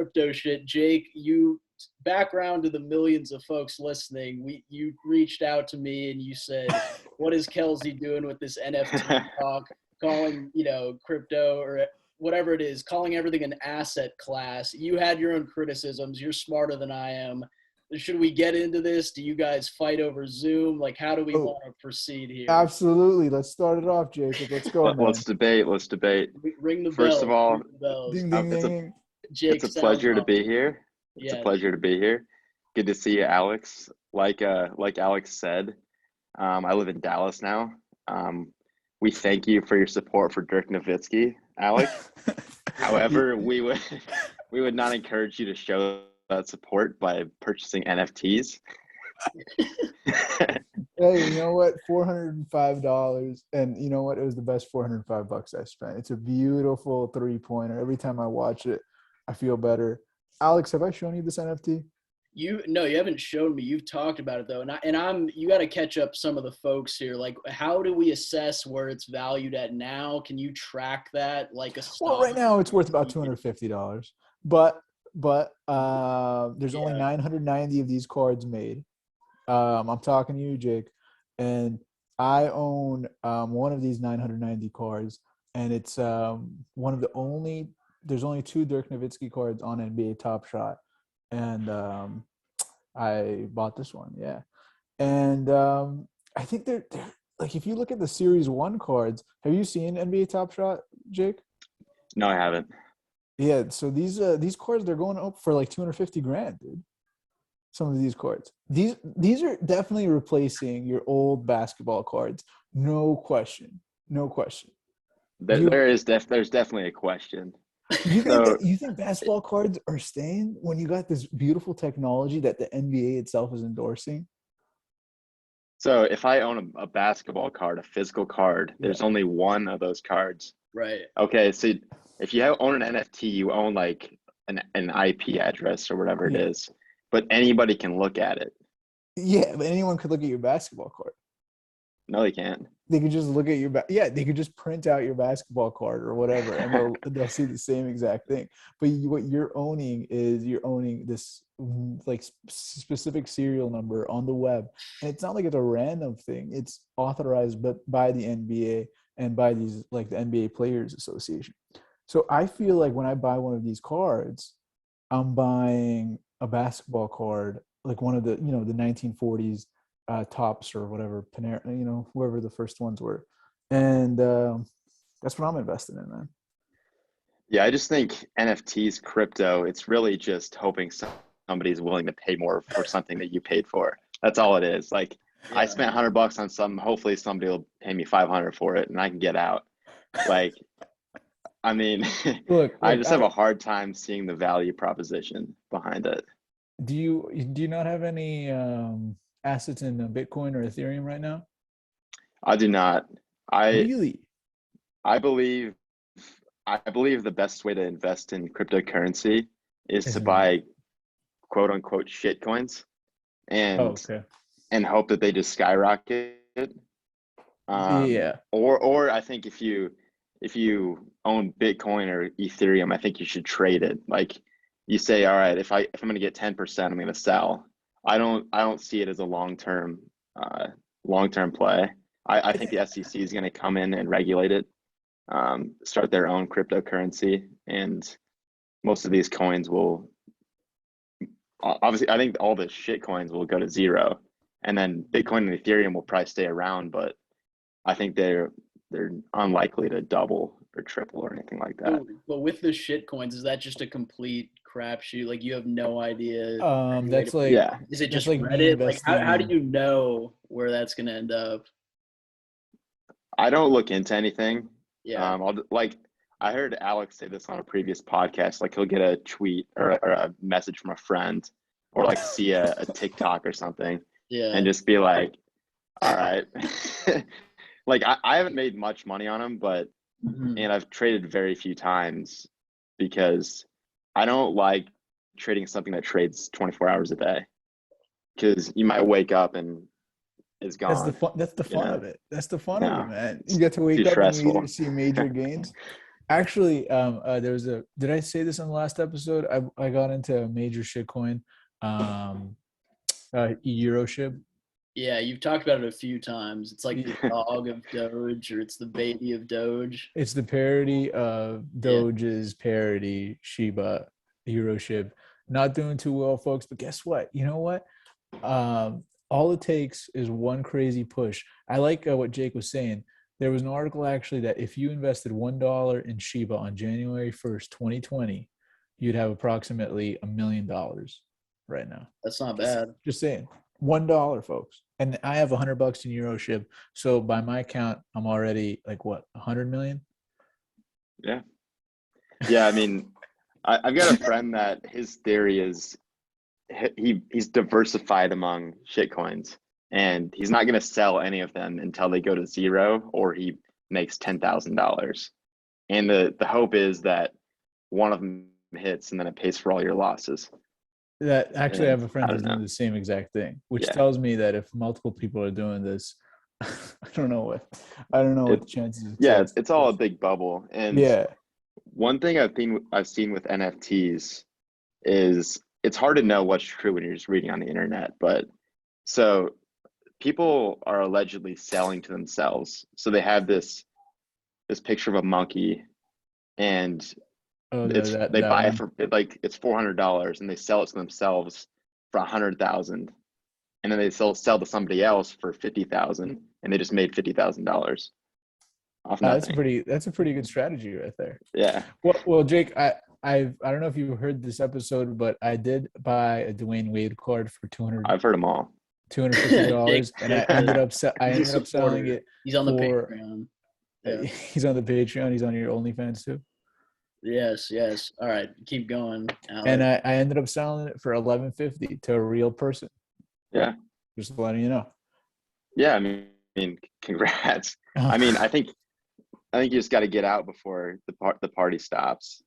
crypto shit. Jake, you background to the millions of folks listening. You reached out to me and you said, "What is Kelsey doing with this NFT talk? Calling crypto or whatever it is, calling everything an asset class." You had your own criticisms. You're smarter than I am. Should we get into this? Do you guys fight over Zoom? Like, how do we want to proceed here? Absolutely. Let's start it off, Jacob. Let's go, man. Let's debate. Ring the First bell. of all, ding, ding, ding. Jake, it's a pleasure to be here. It's Yeah. a pleasure to be here. Good to see you, Alex. Like Alex said, I live in Dallas now. We thank you for your support for Dirk Nowitzki, Alex. However, we would not encourage you to show that support by purchasing NFTs. Hey, you know what? $405, and you know what? It was the best $405 I spent. It's a beautiful 3-pointer. Every time I watch it, I feel better. Alex, have I shown you this NFT? You haven't shown me. You've talked about it though, and you got to catch up some of the folks here. Like, how do we assess where it's valued at now? Can you track that like a stock? Well, right now it's worth about $250, but there's only 990 of these cards made. I'm talking to you, Jake, and I own one of these 990 cards, and it's one of the only. There's only 2 Dirk Nowitzki cards on NBA Top Shot, and I bought this one, yeah. And I think they're like, if you look at the Series 1 cards, have you seen NBA Top Shot, Jake? No, I haven't. Yeah, so these cards, they're going up for like $250,000, dude. Some of these cards. These are definitely replacing your old basketball cards. No question. There's definitely a question. You think basketball cards are staying when you got this beautiful technology that the NBA itself is endorsing? So if I own a basketball card, a physical card, there's only one of those cards. Right. Okay, so if you own an NFT, you own like an IP address or whatever it is, but anybody can look at it. Yeah, but anyone could look at your basketball card. No, they can't. They could just look at your they could just print out your basketball card or whatever, and they'll see the same exact thing. But what you're owning is this like specific serial number on the web, and it's not like it's a random thing. It's authorized by the NBA and by these like the NBA Players Association. So I feel like when I buy one of these cards, I'm buying a basketball card, like one of the the 1940s. Tops or whatever, Panera, whoever the first ones were, and that's what I'm investing in, man. Yeah, I just think NFTs, crypto, it's really just hoping somebody's willing to pay more for something that you paid for. That's all it is. Like, I spent $100 on something. Hopefully, somebody will pay me $500 for it, and I can get out. Like, I mean, look, I just have a hard time seeing the value proposition behind it. Do you not have any assets in Bitcoin or Ethereum right now? I do not. Really? I believe the best way to invest in cryptocurrency is to buy quote unquote shit coins and hope that they just skyrocket. Or I think if you own Bitcoin or Ethereum, I think you should trade it. Like, you say, all right, if I'm going to get 10%, I'm going to sell. I don't see it as a long-term play. I think the SEC is going to come in and regulate it, start their own cryptocurrency, and most of these coins will obviously, I think all the shit coins will go to zero, and then Bitcoin and Ethereum will probably stay around, but I think they're unlikely to double or triple or anything like that. But with the shit coins, is that just a complete crapshoot? Like, you have no idea. That's like, is it just like Reddit? Like, how do you know where that's gonna end up? I don't look into anything. Yeah. I heard Alex say this on a previous podcast. Like, he'll get a tweet or a message from a friend, or like see a TikTok or something, and just be like, all right. Like, I haven't made much money on them, but and I've traded very few times because I don't like trading something that trades 24 hours a day, because you might wake up and it's gone. That's the fun of it. That's the fun of it, man. You get to wake up and you either see major gains. Actually, there was did I say this on the last episode? I got into a major shitcoin, Euroship. Yeah, you've talked about it a few times. It's like the dog of Doge, or it's the baby of Doge. It's the parody of Yeah. Doge's parody, Shiba, Euroship. Not doing too well, folks, but guess what? You know what? All it takes is one crazy push. I like what Jake was saying. There was an article actually that if you invested $1 in Shiba on January 1st, 2020, you'd have approximately $1 million right now. That's not bad. Just saying. $1, folks. And I have $100 in Euroship. So by my count, I'm already like what, 100 million? Yeah. Yeah, I mean, I've got a friend that his theory is he's diversified among shitcoins, and he's not going to sell any of them until they go to zero or he makes $10,000. And the hope is that one of them hits and then it pays for all your losses. That actually, I have a friend I that's don't doing know. the same exact thing, which Yeah. tells me that if multiple people are doing this, I don't know what the chances of Yeah, success it's all a is. big bubble. And Yeah. one thing I've seen with NFTs is it's hard to know what's true when you're just reading on the internet. But so people are allegedly selling to themselves. So they have this picture of a monkey, and Oh, they that buy it one. for like it's $400, and they sell it to themselves for 100,000, and then they sell to somebody else for 50,000, and they just made $50,000 off nothing. That's a pretty good strategy right there. Yeah, Well, Jake, I don't know if you heard this episode, but I did buy a Dwayne Wade card for I've heard them all. $250, and I ended up He's a selling supporter. it He's on the for. Patreon. Yeah. He's on the Patreon. He's on your OnlyFans too. Yes. All right, keep going, Alex. And I ended up selling it for $11.50 to a real person. Yeah, Just letting you know. yeah. I mean, congrats. I mean, I think you just got to get out before the party stops.